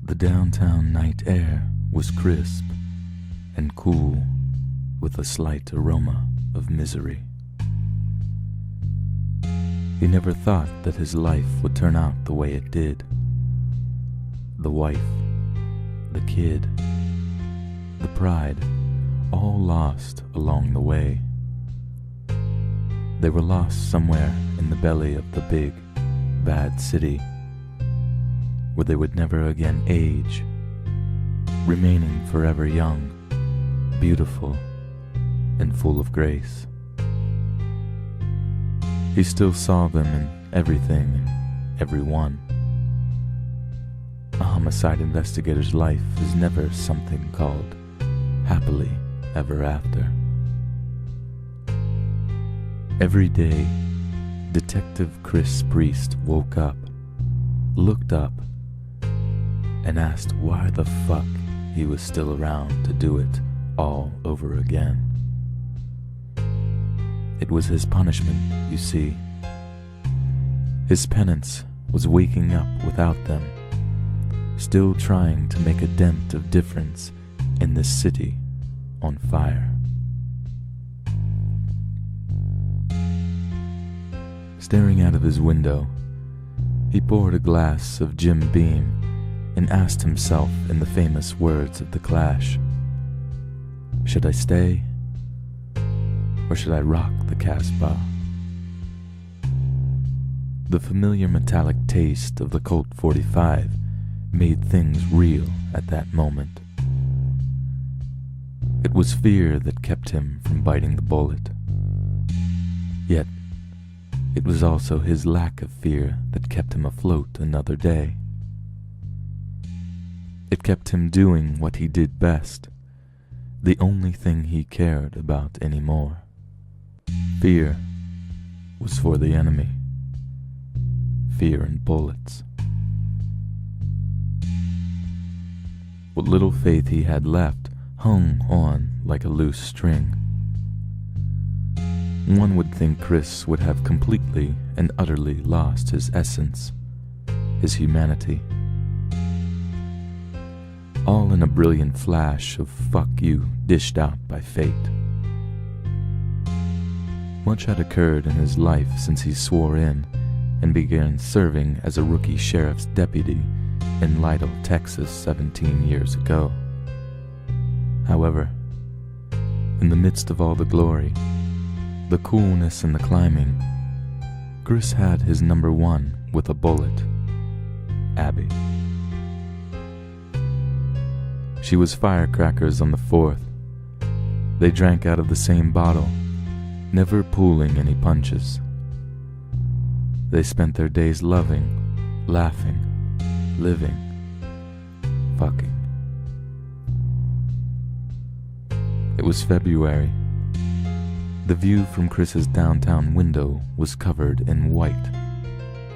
The downtown night air was crisp and cool with a slight aroma of misery. He never thought that his life would turn out the way it did. The wife, the kid, the pride, all lost along the way. They were lost somewhere in the belly of the big, bad city, where they would never again age, remaining forever young, beautiful, and full of grace. He still saw them in everything and everyone. A homicide investigator's life is never something called happily ever after. Every day, Detective Chris Priest woke up, looked up, and asked why the fuck he was still around to do it all over again. It was his punishment, you see. His penance was waking up without them, still trying to make a dent of difference in this city on fire. Staring out of his window, he poured a glass of Jim Beam and asked himself in the famous words of The Clash, "Should I stay, or should I rock the Casbah?" The familiar metallic taste of the Colt 45 made things real at that moment. It was fear that kept him from biting the bullet. Yet, it was also his lack of fear that kept him afloat another day. It kept him doing what he did best, the only thing he cared about anymore. Fear was for the enemy. Fear and bullets. What little faith he had left hung on like a loose string. One would think Chris would have completely and utterly lost his essence, his humanity. All in a brilliant flash of fuck you dished out by fate. Much had occurred in his life since he swore in and began serving as a rookie sheriff's deputy in Lytle, Texas 17 years ago. However, in the midst of all the glory, the coolness and the climbing, Chris had his number one with a bullet, Abby. She was firecrackers on the 4th. They drank out of the same bottle, never pulling any punches. They spent their days loving, laughing, living, fucking. It was February. The view from Chris's downtown window was covered in white,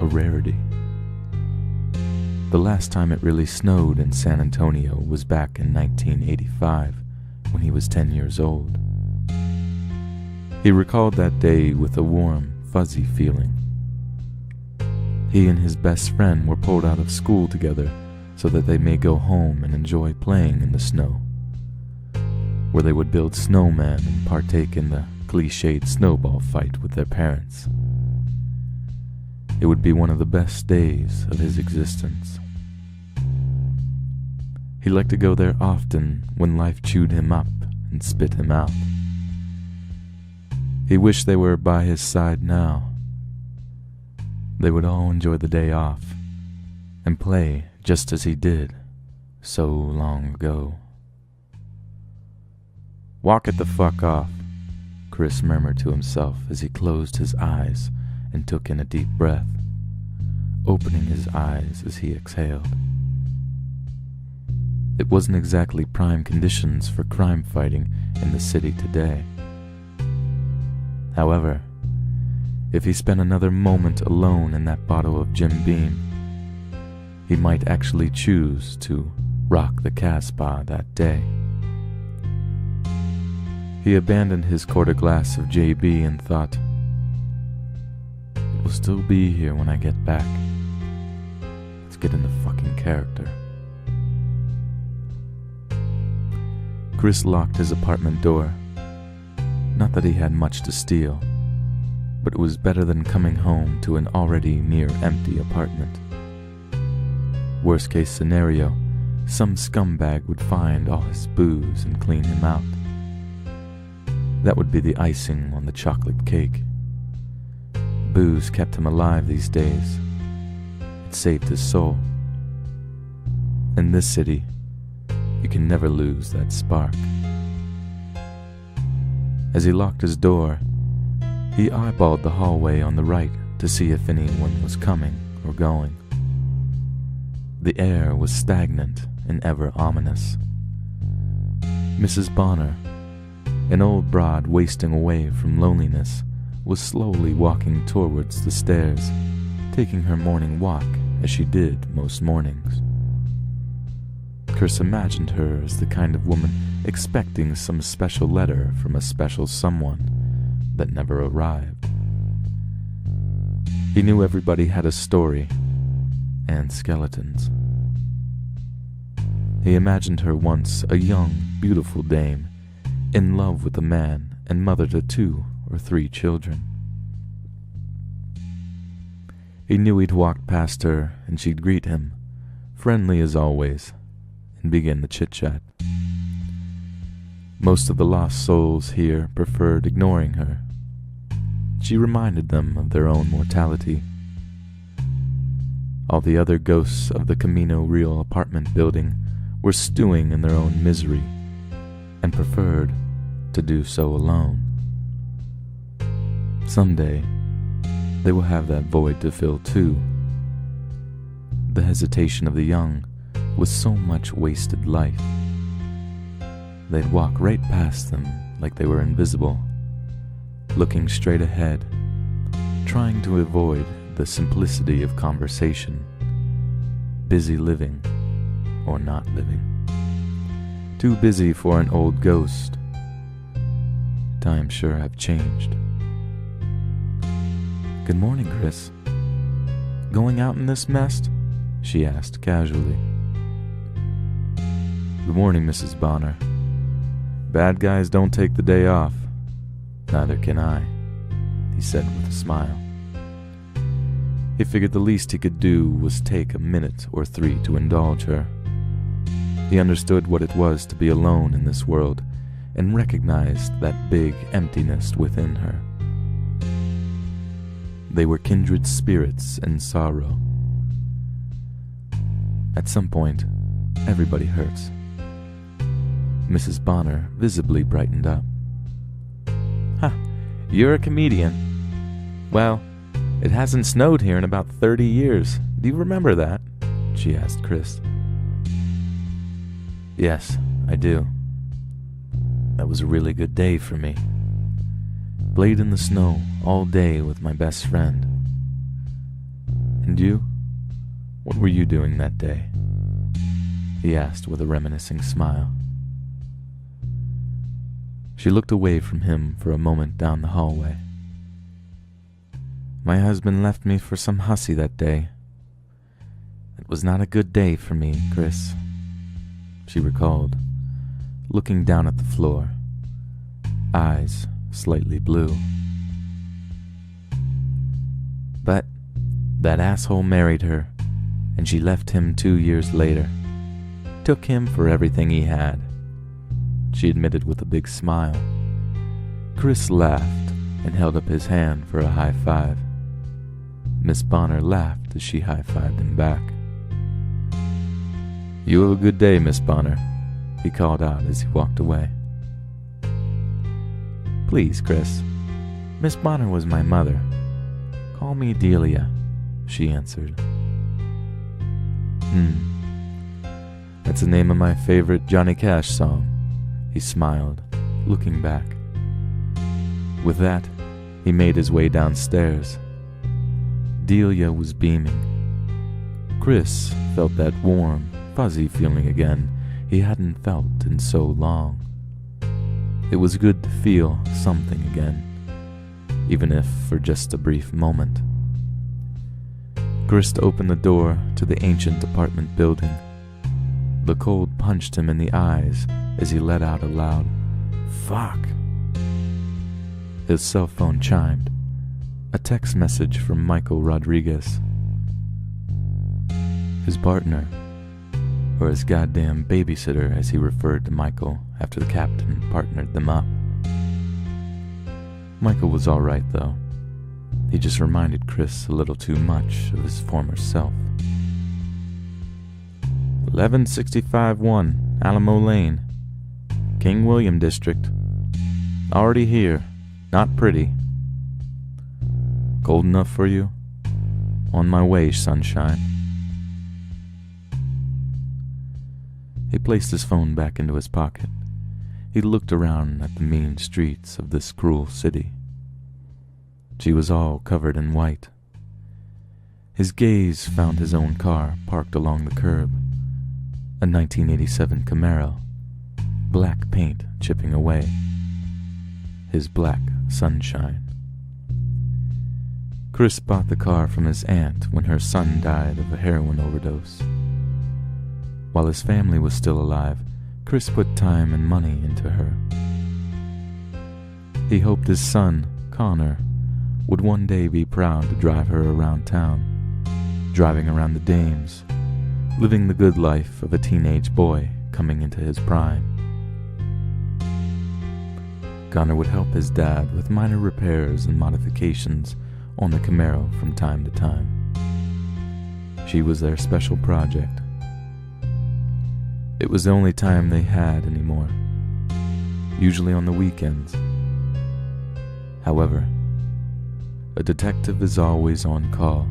a rarity. The last time it really snowed in San Antonio was back in 1985, when he was 10 years old. He recalled that day with a warm, fuzzy feeling. He and his best friend were pulled out of school together so that they may go home and enjoy playing in the snow, where they would build snowmen and partake in the cliched snowball fight with their parents. It would be one of the best days of his existence. He liked to go there often when life chewed him up and spit him out. He wished they were by his side now. They would all enjoy the day off and play just as he did so long ago. "Walk it the fuck off," Chris murmured to himself as he closed his eyes and took in a deep breath, opening his eyes as he exhaled. It wasn't exactly prime conditions for crime fighting in the city today. However, if he spent another moment alone in that bottle of Jim Beam, he might actually choose to rock the Casbah that day. He abandoned his quarter glass of JB and thought, "It will still be here when I get back. Let's get into fucking character." Chris locked his apartment door. Not that he had much to steal, but it was better than coming home to an already near-empty apartment. Worst-case scenario, some scumbag would find all his booze and clean him out. That would be the icing on the chocolate cake. Booze kept him alive these days. It saved his soul. In this city, you can never lose that spark. As he locked his door, he eyeballed the hallway on the right to see if anyone was coming or going. The air was stagnant and ever ominous. Mrs. Bonner, an old broad wasting away from loneliness, was slowly walking towards the stairs, taking her morning walk as she did most mornings. Chris imagined her as the kind of woman expecting some special letter from a special someone that never arrived. He knew everybody had a story and skeletons. He imagined her once a young, beautiful dame, in love with a man and mother to 2 or 3 children. He knew he'd walk past her and she'd greet him, friendly as always, and begin the chit-chat. Most of the lost souls here preferred ignoring her. She reminded them of their own mortality. All the other ghosts of the Camino Real apartment building were stewing in their own misery and preferred to do so alone. Someday, they will have that void to fill too. The hesitation of the young was so much wasted life. They'd walk right past them like they were invisible, looking straight ahead, trying to avoid the simplicity of conversation, busy living or not living. Too busy for an old ghost. Times sure have changed. "Good morning, Chris. Going out in this mess?" she asked casually. "Good morning, Mrs. Bonner. Bad guys don't take the day off. Neither can I," he said with a smile. He figured the least he could do was take a minute or 3 to indulge her. He understood what it was to be alone in this world and recognized that big emptiness within her. They were kindred spirits in sorrow. At some point, everybody hurts. Mrs. Bonner visibly brightened up. "Huh, you're a comedian. Well, it hasn't snowed here in about 30 years. Do you remember that?" she asked Chris. "Yes, I do. That was a really good day for me. Played in the snow all day with my best friend. And you? What were you doing that day?" he asked with a reminiscing smile. She looked away from him for a moment down the hallway. "My husband left me for some hussy that day. It was not a good day for me, Chris," she recalled, looking down at the floor, eyes slightly blue. "But that asshole married her, and she left him 2 years later. Took him for everything he had," she admitted with a big smile. Chris laughed and held up his hand for a high five. Miss Bonner laughed as she high-fived him back. "You have a good day, Miss Bonner," he called out as he walked away. "Please, Chris. Miss Bonner was my mother. Call me Delia," she answered. That's the name of my favorite Johnny Cash song," he smiled, looking back. With that, he made his way downstairs. Delia was beaming. Chris felt that warm, fuzzy feeling again he hadn't felt in so long. It was good to feel something again, even if for just a brief moment. Chris opened the door to the ancient apartment building. The cold punched him in the eyes as he let out a loud, "Fuck!" His cell phone chimed, a text message from Michael Rodriguez. His partner, or his goddamn babysitter as he referred to Michael after the captain partnered them up. Michael was all right, though. He just reminded Chris a little too much of his former self. 1165-1 Alamo Lane, King William District. Already here. Not pretty. Cold enough for you? On my way, sunshine. He placed his phone back into his pocket. He looked around at the mean streets of this cruel city. She was all covered in white. His gaze found his own car parked along the curb, a 1987 Camaro, black paint chipping away. His black sunshine. Chris bought the car from his aunt when her son died of a heroin overdose. While his family was still alive, Chris put time and money into her. He hoped his son, Connor, would one day be proud to drive her around town, driving around the dames, living the good life of a teenage boy coming into his prime. Connor would help his dad with minor repairs and modifications on the Camaro from time to time. She was their special project. It was the only time they had anymore, usually on the weekends. However, a detective is always on call.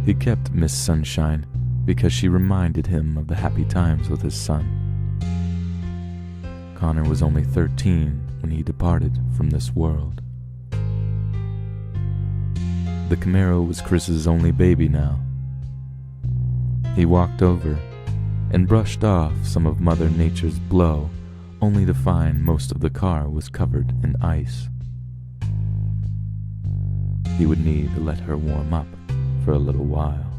He kept Miss Sunshine because she reminded him of the happy times with his son. Connor was only 13 when he departed from this world. The Camaro was Chris's only baby now. He walked over and brushed off some of Mother Nature's blow, only to find most of the car was covered in ice. He would need to let her warm up for a little while.